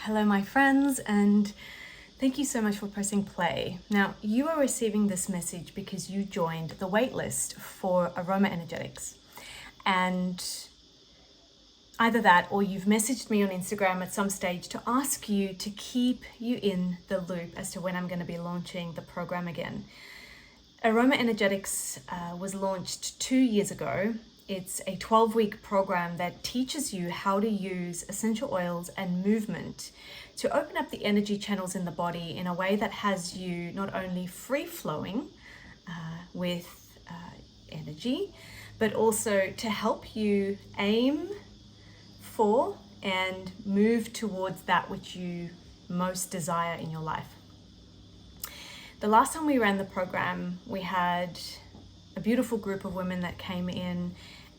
Hello, my friends, and thank you so much for pressing play. Now, you are receiving this message because you joined the waitlist for Aroma Energetics. And either that or you've messaged me on Instagram at some stage to ask you to keep you in the loop as to when I'm going to be launching the program again. Aroma Energetics was launched 2 years ago. It's a 12-week program that teaches you how to use essential oils and movement to open up the energy channels in the body in a way that has you not only free-flowing with energy, but also to help you aim for and move towards that which you most desire in your life. The last time we ran the program, we had a beautiful group of women that came in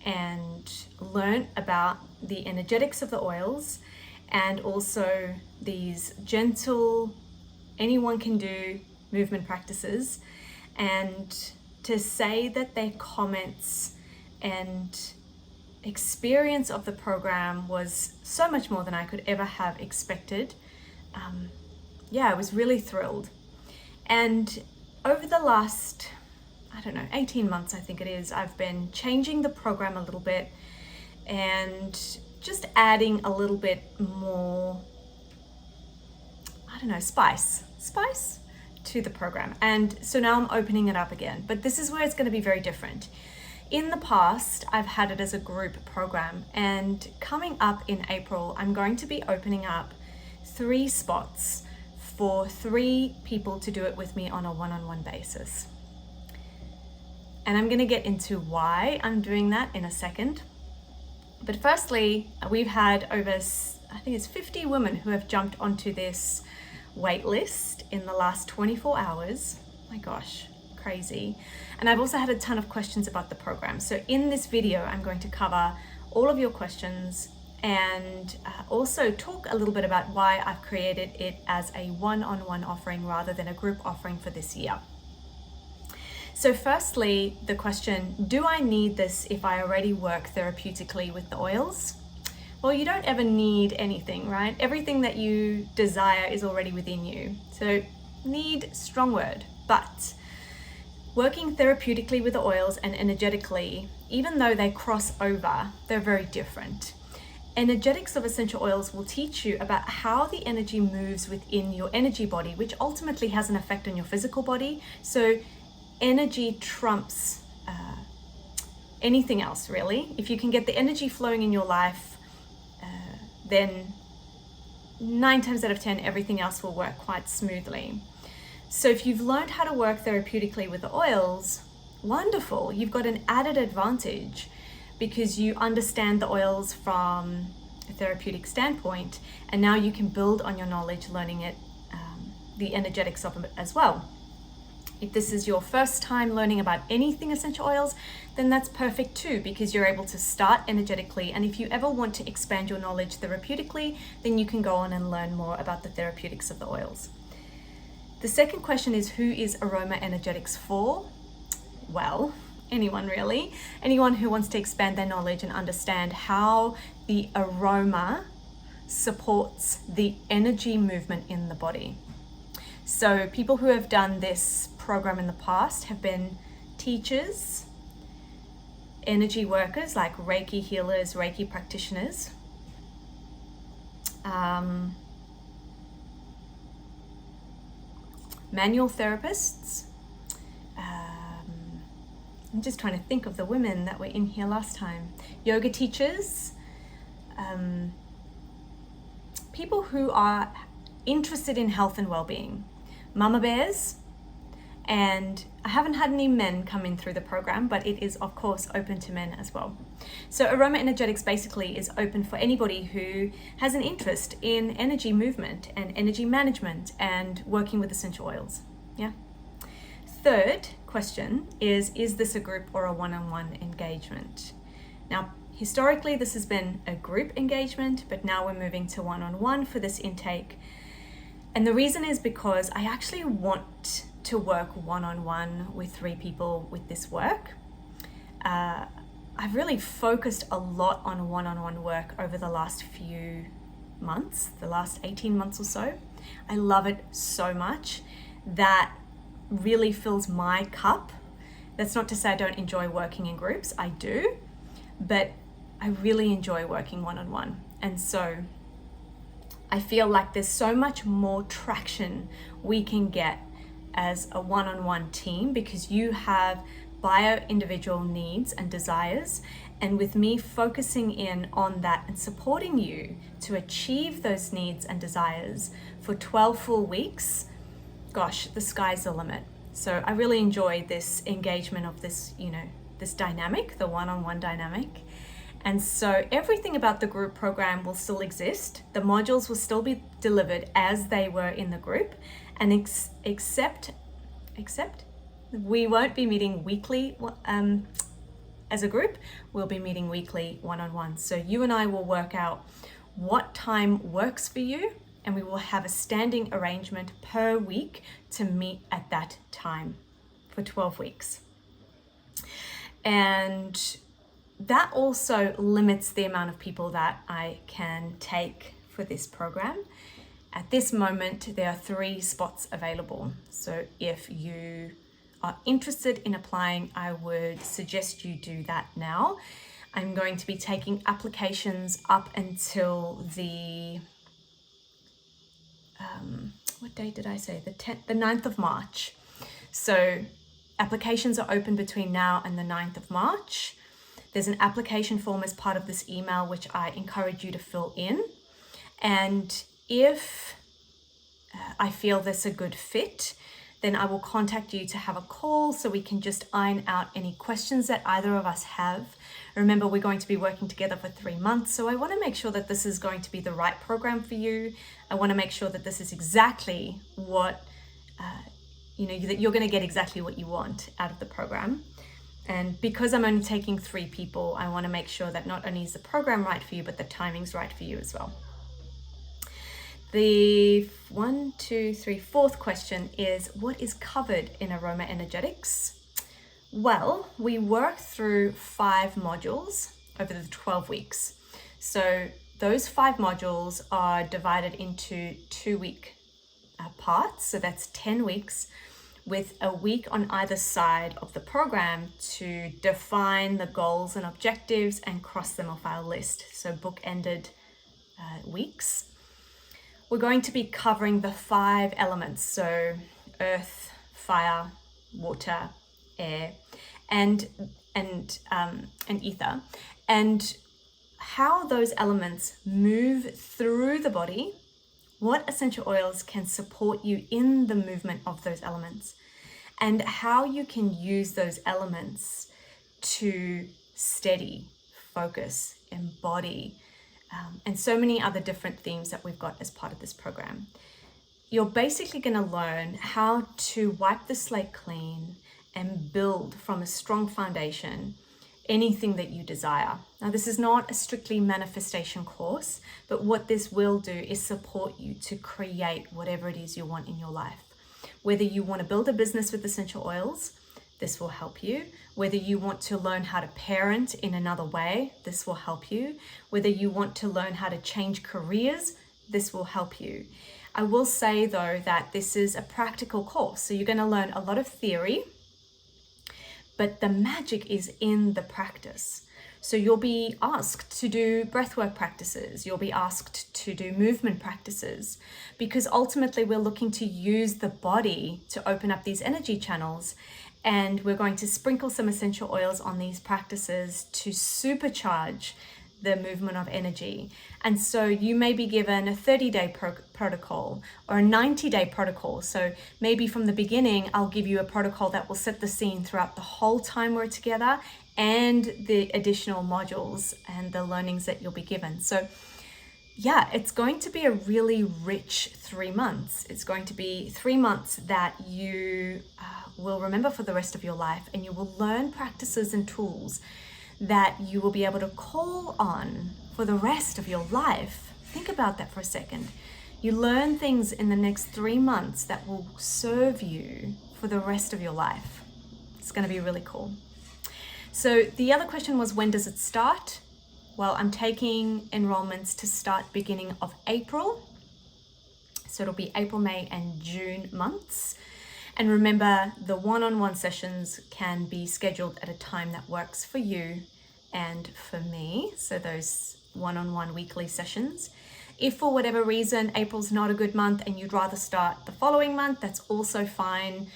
and learned about the energetics of the oils and also these gentle, anyone can do movement practices. And to say that their comments and experience of the program was so much more than I could ever have expected. I was really thrilled. And over the last 18 months, I think it is, I've been changing the program a little bit and just adding a little bit more, spice to the program. And so now I'm opening it up again, but this is where it's going to be very different. In the past, I've had it as a group program, and coming up in April, I'm going to be opening up 3 spots for 3 people to do it with me on a one-on-one basis. And I'm going to get into why I'm doing that in a second. But firstly, we've had over, I think it's 50 women who have jumped onto this wait list in the last 24 hours. My gosh, crazy. And I've also had a ton of questions about the program. So in this video, I'm going to cover all of your questions and also talk a little bit about why I've created it as a one-on-one offering rather than a group offering for this year. So firstly, the question, do I need this if I already work therapeutically with the oils? Well, you don't ever need anything, right? Everything that you desire is already within you. So need, strong word, but working therapeutically with the oils and energetically, even though they cross over, they're very different. Energetics of essential oils will teach you about how the energy moves within your energy body, which ultimately has an effect on your physical body. So energy trumps anything else, really. If you can get the energy flowing in your life, then 9 times out of 10, everything else will work quite smoothly. So if you've learned how to work therapeutically with the oils, wonderful. You've got an added advantage because you understand the oils from a therapeutic standpoint, and now you can build on your knowledge, learning it, the energetics of it as well. If this is your first time learning about anything essential oils, then that's perfect too, because you're able to start energetically. And if you ever want to expand your knowledge therapeutically, then you can go on and learn more about the therapeutics of the oils. The second question is, who is Aroma Energetics for? Well, anyone really. Anyone who wants to expand their knowledge and understand how the aroma supports the energy movement in the body. So people who have done this program in the past have been teachers, energy workers like Reiki healers, Reiki practitioners, manual therapists. I'm just trying to think of the women that were in here last time. Yoga teachers, people who are interested in health and well-being, mama bears, and I haven't had any men come in through the program, but it is of course open to men as well. So Aroma Energetics basically is open for anybody who has an interest in energy movement and energy management and working with essential oils. Yeah. Third question is this a group or a one-on-one engagement? Now, historically, this has been a group engagement, but now we're moving to one-on-one for this intake. And the reason is because I actually want to work one-on-one with 3 people with this work. I've really focused a lot on one-on-one work over the last few months, the last 18 months or so. I love it so much. That really fills my cup. That's not to say I don't enjoy working in groups. I do, but I really enjoy working one-on-one. And so I feel like there's so much more traction we can get as a one-on-one team because you have bio-individual needs and desires. And with me focusing in on that and supporting you to achieve those needs and desires for 12 full weeks, gosh, the sky's the limit. So I really enjoy this engagement of this, this dynamic, the one-on-one dynamic. And so everything about the group program will still exist. The modules will still be delivered as they were in the group, and except we won't be meeting weekly as a group. We'll be meeting weekly one-on-one. So you and I will work out what time works for you, and we will have a standing arrangement per week to meet at that time for 12 weeks. And that also limits the amount of people that I can take for this program. At this moment, there are 3 spots available. So if you are interested in applying, I would suggest you do that now. I'm going to be taking applications up until the, what date did I say? The 9th of March. So applications are open between now and the 9th of March. There's an application form as part of this email, which I encourage you to fill in. And if I feel this a good fit, then I will contact you to have a call so we can just iron out any questions that either of us have. Remember, we're going to be working together for 3 months, so I want to make sure that this is going to be the right program for you. I want to make sure that this is exactly what, that you're going to get exactly what you want out of the program. And because I'm only taking 3 people, I want to make sure that not only is the program right for you, but the timing's right for you as well. The 4th question is, what is covered in Aroma Energetics? Well, we work through 5 modules over the 12 weeks. So those 5 modules are divided into 2-week parts. So that's 10 weeks with a week on either side of the program to define the goals and objectives and cross them off our list. So book-ended weeks. We're going to be covering the 5 elements, so earth, fire, water, air, and ether, and how those elements move through the body, what essential oils can support you in the movement of those elements, and how you can use those elements to steady, focus, embody, and so many other different themes that we've got as part of this program. You're basically going to learn how to wipe the slate clean and build from a strong foundation anything that you desire. Now, this is not a strictly manifestation course, but what this will do is support you to create whatever it is you want in your life. Whether you want to build a business with essential oils, this will help you. Whether you want to learn how to parent in another way, this will help you. Whether you want to learn how to change careers, this will help you. I will say though that this is a practical course. So you're going to learn a lot of theory, but the magic is in the practice. So you'll be asked to do breathwork practices. You'll be asked to do movement practices, because ultimately we're looking to use the body to open up these energy channels. And we're going to sprinkle some essential oils on these practices to supercharge the movement of energy. And so you may be given a 30-day protocol or a 90-day protocol. So maybe from the beginning, I'll give you a protocol that will set the scene throughout the whole time we're together, and the additional modules and the learnings that you'll be given. So yeah, it's going to be a really rich 3 months. It's going to be 3 months that you will remember for the rest of your life, and you will learn practices and tools that you will be able to call on for the rest of your life. Think about that for a second. You learn things in the next 3 months that will serve you for the rest of your life. It's going to be really cool. So the other question was, when does it start? Well, I'm taking enrollments to start beginning of April. So it'll be April, May, and June months. And remember, the one-on-one sessions can be scheduled at a time that works for you and for me. So those one-on-one weekly sessions. If for whatever reason April's not a good month and you'd rather start the following month, that's also fine.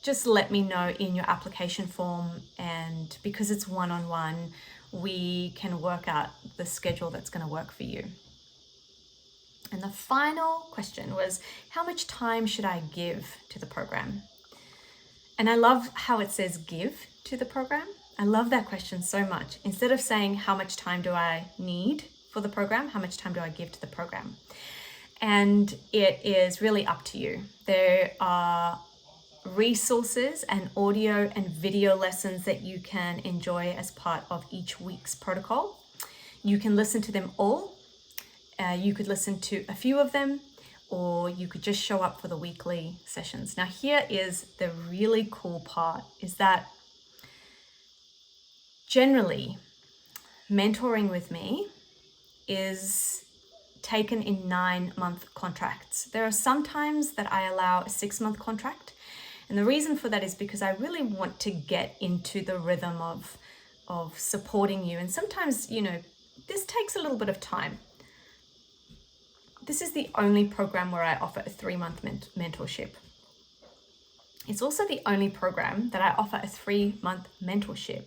Just let me know in your application form, and because it's one-on-one, we can work out the schedule that's going to work for you. And the final question was, how much time should I give to the program? And I love how it says give to the program. I love that question so much. Instead of saying how much time do I need for the program, how much time do I give to the program? And it is really up to you. There are resources and audio and video lessons that you can enjoy as part of each week's protocol. You can listen to them all. You could listen to a few of them, or you could just show up for the weekly sessions. Now, here is the really cool part, is that generally mentoring with me is taken in 9-month contracts. There are some times that I allow a 6-month contract. And the reason for that is because I really want to get into the rhythm of supporting you. And sometimes, this takes a little bit of time. This is the only program where I offer a 3-month mentorship. It's also the only program that I offer a 3-month mentorship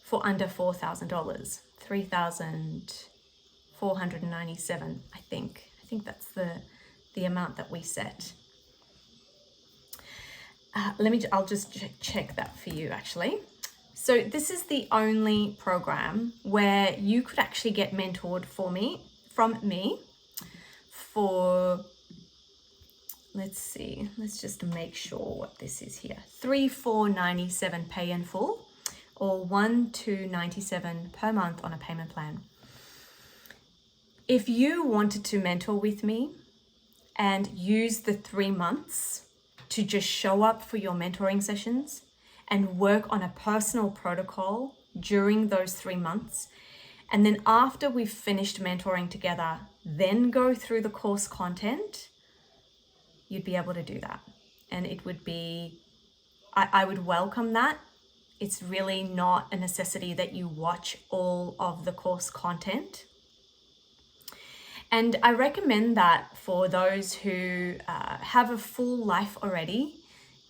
for under $4,000, $3,497, I think. I think that's the amount that we set. I'll just check that for you actually. So this is the only program where you could actually get mentored from me for, let's just make sure what this is here. $3,497 pay in full, or $1,297 per month on a payment plan. If you wanted to mentor with me and use the 3 months to just show up for your mentoring sessions and work on a personal protocol during those 3 months, and then after we've finished mentoring together, then go through the course content, you'd be able to do that. And it would be, I would welcome that. It's really not a necessity that you watch all of the course content. And I recommend that for those who have a full life already.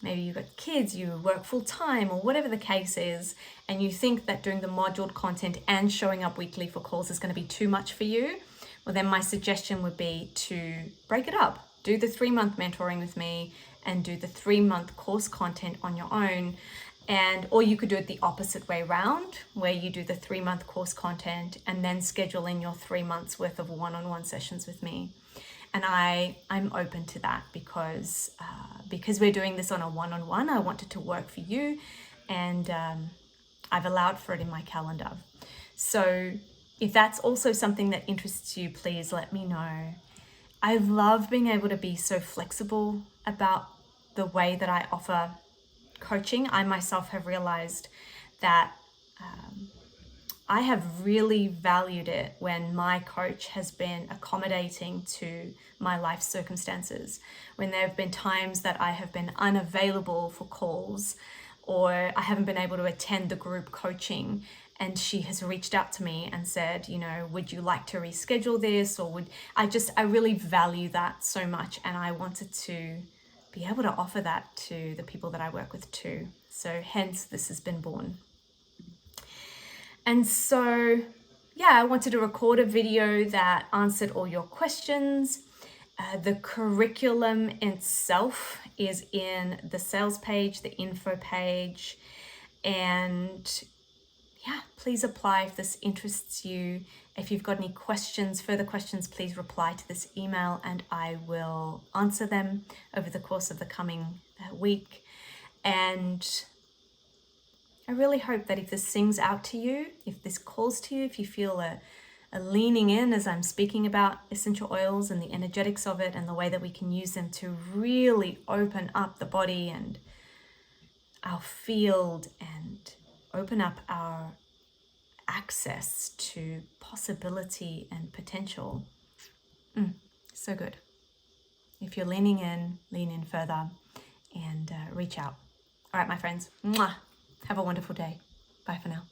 Maybe you've got kids, you work full time, or whatever the case is, and you think that doing the moduled content and showing up weekly for calls is going to be too much for you. Well, then my suggestion would be to break it up. Do the 3-month mentoring with me and do the 3-month course content on your own. Or you could do it the opposite way round, where you do the 3-month course content and then schedule in your 3 months worth of one-on-one sessions with me. And I'm open to that because we're doing this on a one-on-one. I want it to work for you, and I've allowed for it in my calendar. So if that's also something that interests you, please let me know. I love being able to be so flexible about the way that I offer coaching. I myself have realized that I have really valued it when my coach has been accommodating to my life circumstances. When there have been times that I have been unavailable for calls, or I haven't been able to attend the group coaching, and she has reached out to me and said, would you like to reschedule this? Or I really value that so much, and I wanted to be able to offer that to the people that I work with too. So hence this has been born. And so, I wanted to record a video that answered all your questions. The curriculum itself is in the sales page, the info page, and please apply if this interests you. If you've got any questions, further questions, please reply to this email and I will answer them over the course of the coming week. And I really hope that if this sings out to you, if this calls to you, if you feel a leaning in as I'm speaking about essential oils and the energetics of it and the way that we can use them to really open up the body and our field and open up our access to possibility and potential. So good. If you're leaning in, lean in further and reach out. All right, my friends. Mwah. Have a wonderful day. Bye for now.